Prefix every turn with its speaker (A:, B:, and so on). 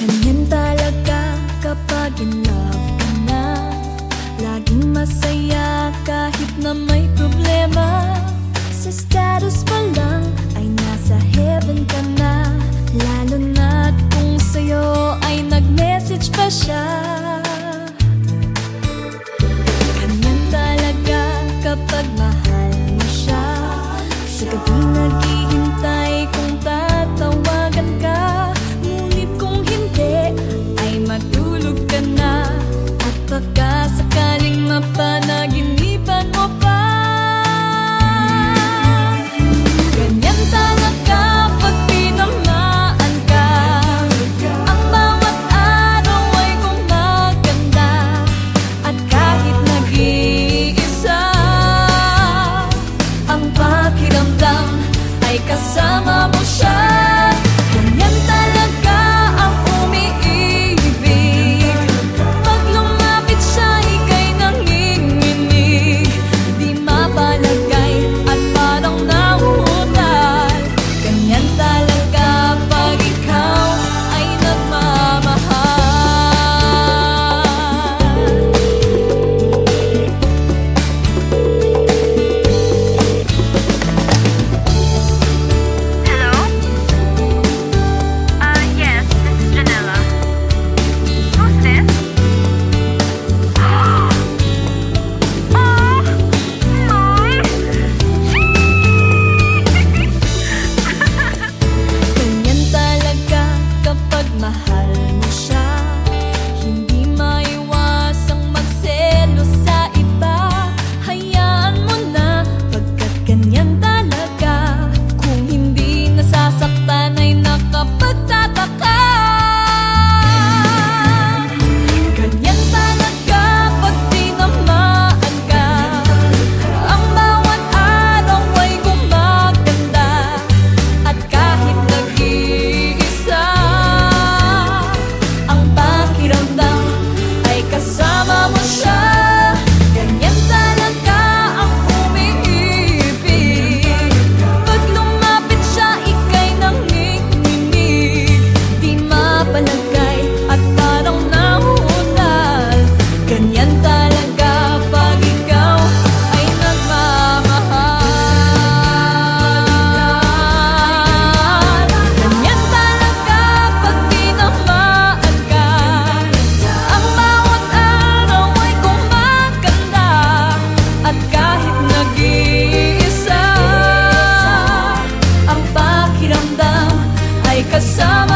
A: Ganyan talaga kapag in love ka na, laging masaya kahit na may problema. Sa status pa lang ay nasa heaven ka na, lalo na kung sa'yo ay nag-message pa siya. Ganyan talaga kapag mahal mo siya, sa gabi naghihintay kung tatawagan ka, ngunit kung hindi ay matulog ka na, at baka sakaling mapanaginipan mo pa. Ganyan talaga pag tinamaan ka, ang bawat araw ay gumaganda, at kahit nag-iisa, ang pakiramdam ay kasama mo siya. Ganyan talaga ang umiibig, pag lumapit siya ika'y nanginginig, di mapalagay at parang nahuhutal. Ganyan talaga pag ikaw ay nagmamahal.
B: Hello? Yes, this is Janella. Who's this? Oh,
A: Ganyan talaga kapag mahal mo siya, hindi maiwasang magselos sa iba. Hayaan mo na, pagkat ganyan talaga, kung hindi nasasaktan ay nakapagtataka. Ganyan talaga pag tinamaan ka, ang bawat araw ay gumaganda, at kahit nag-iisa, ang pakiramdam ay kasama mo siya. Ganyan talaga ang umiibig, pag lumapit siya ika'y nanginginig, di mapalagay at parang nahuhutal. Ganyan talaga pag ikaw ay nagmamahal. Ganyan talaga pag tinamaan ka, ang bawat araw ay gumaganda, at kahit nag-iisa, ang pakiramdam ay kasama